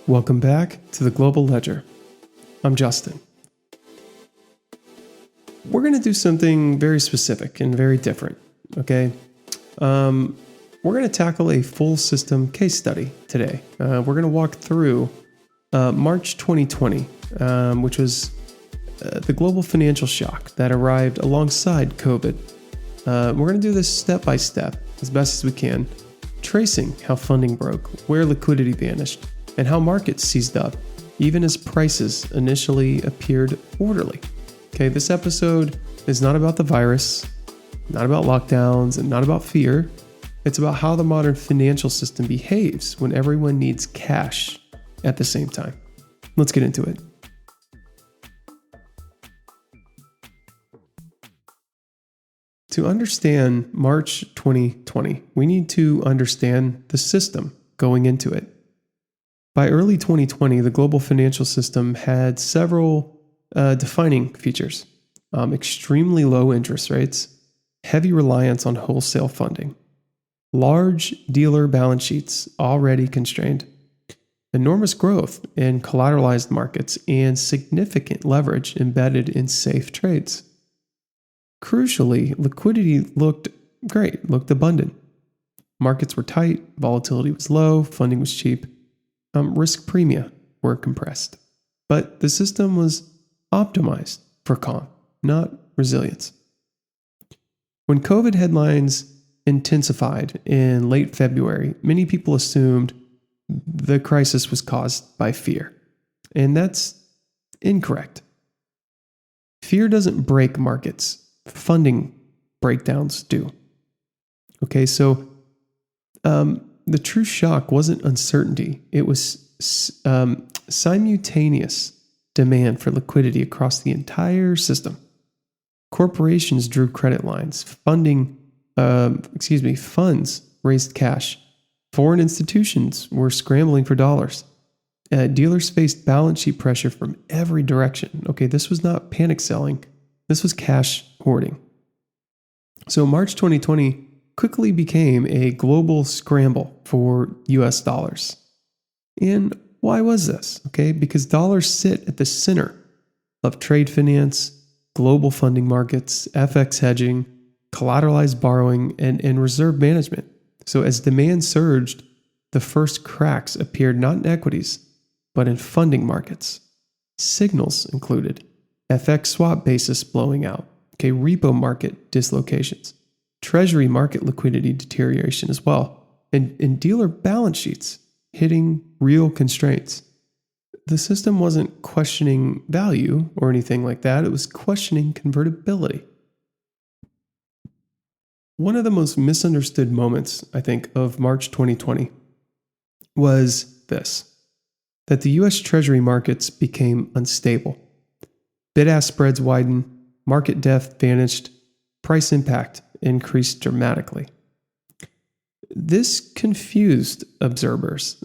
Welcome back to the Global Ledger. I'm Justin. We're going to do something very specific and very different, okay? We're going to tackle a full system case study today. We're going to walk through March 2020, which was the global financial shock that arrived alongside COVID. We're going to do this step by step as best as we can, tracing how funding broke, where liquidity vanished, and how markets seized up, even as prices initially appeared orderly. Okay, this episode is not about the virus, not about lockdowns, and not about fear. It's about how the modern financial system behaves when everyone needs cash at the same time. Let's get into it. To understand March 2020, we need to understand the system going into it. By early 2020, the global financial system had several defining features. Extremely low interest rates, heavy reliance on wholesale funding, large dealer balance sheets already constrained, enormous growth in collateralized markets, and significant leverage embedded in safe trades. Crucially, liquidity looked great, looked abundant. Markets were tight, volatility was low, funding was cheap, risk premia were compressed. But the system was optimized for calm, not resilience. When COVID headlines intensified in late February, many people assumed the crisis was caused by fear. And that's incorrect. Fear doesn't break markets. Funding breakdowns do. Okay, so the true shock wasn't uncertainty. It was simultaneous demand for liquidity across the entire system. Corporations drew credit lines. Funds raised cash. Foreign institutions were scrambling for dollars. Dealers faced balance sheet pressure from every direction. Okay, this was not panic selling. This was cash hoarding. So March 2020 quickly became a global scramble for US dollars. And why was this? Okay, because dollars sit at the center of trade finance, global funding markets, FX hedging, collateralized borrowing, and reserve management. So as demand surged, the first cracks appeared not in equities, but in funding markets. Signals included FX swap basis blowing out, okay, repo market dislocations, treasury market liquidity deterioration as well, and dealer balance sheets hitting real constraints. The system wasn't questioning value or anything like that. It was questioning convertibility. One of the most misunderstood moments, I think, of March 2020 was this, that the US Treasury markets became unstable. Bid-ask spreads widened, market depth vanished, price impact increased dramatically. This confused observers.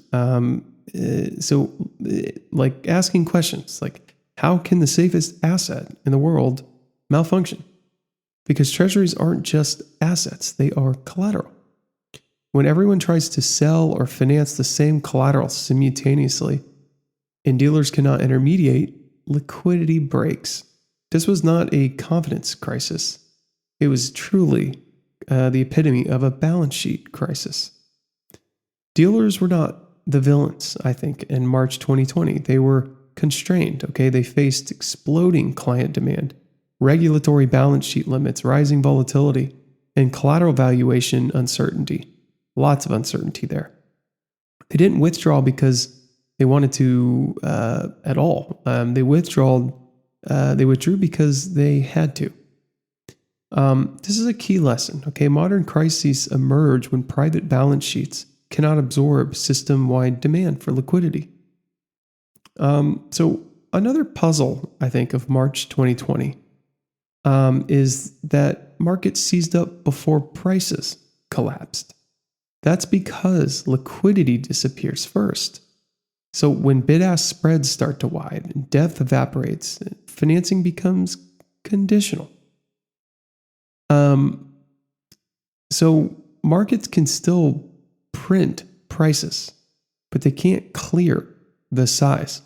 Like asking questions like, how can the safest asset in the world malfunction? Because treasuries aren't just assets, they are collateral. When everyone tries to sell or finance the same collateral simultaneously and dealers cannot intermediate, liquidity breaks. This was not a confidence crisis. It was truly the epitome of a balance sheet crisis. Dealers were not the villains, I think, in March 2020. They were constrained, okay? They faced exploding client demand, regulatory balance sheet limits, rising volatility, and collateral valuation uncertainty. Lots of uncertainty there. They didn't withdraw because they wanted to at all. They withdrew because they had to. This is a key lesson. Okay, modern crises emerge when private balance sheets cannot absorb system-wide demand for liquidity. So another puzzle, I think, of March 2020 is that markets seized up before prices collapsed. That's because liquidity disappears first. So when bid-ask spreads start to widen, depth evaporates, financing becomes conditional. So markets can still print prices, but they can't clear the size.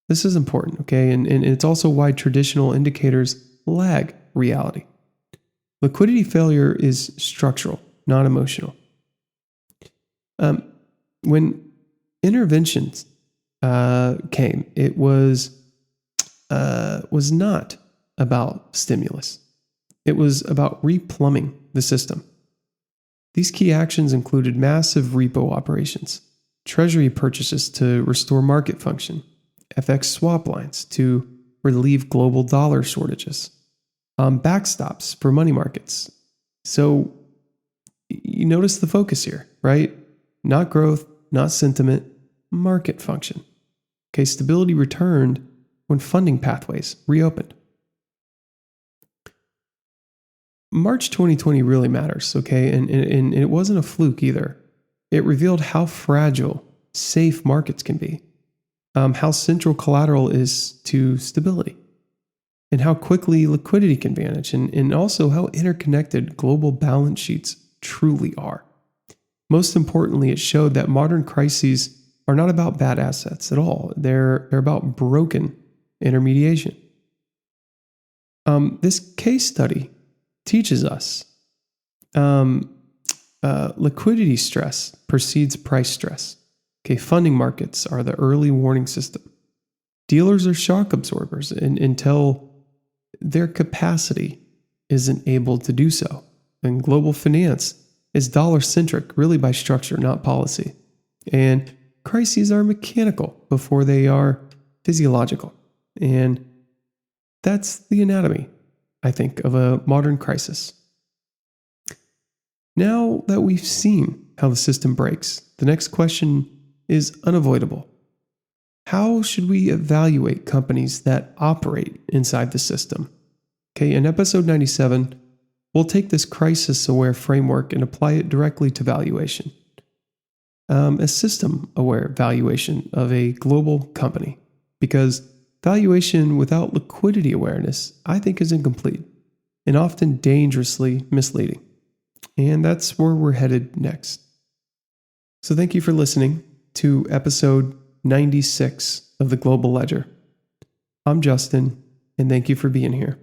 This is important, okay? And it's also why traditional indicators lag reality. Liquidity failure is structural, not emotional. When interventions came, it was not about stimulus. It was about replumbing the system. These key actions included massive repo operations, treasury purchases to restore market function, FX swap lines to relieve global dollar shortages, backstops for money markets. So you notice the focus here, right? Not growth, not sentiment, market function. Okay, stability returned when funding pathways reopened. March 2020 really matters, okay? And it wasn't a fluke either. It revealed how fragile safe markets can be, how central collateral is to stability, and how quickly liquidity can vanish, and also how interconnected global balance sheets truly are. Most importantly, it showed that modern crises are not about bad assets at all. They're about broken intermediation. This case study teaches us liquidity stress precedes price stress. Okay, funding markets are the early warning system. Dealers are shock absorbers until their capacity isn't able to do so. And global finance is dollar-centric, really by structure, not policy. And crises are mechanical before they are physiological. And that's the anatomy, I think, of a modern crisis. Now that we've seen how the system breaks, the next question is unavoidable. How should we evaluate companies that operate inside the system? Okay, in episode 97, we'll take this crisis-aware framework and apply it directly to valuation. A system-aware valuation of a global company, because valuation without liquidity awareness, I think, is incomplete and often dangerously misleading. And that's where we're headed next. So thank you for listening to episode 96 of the Global Ledger. I'm Justin, and thank you for being here.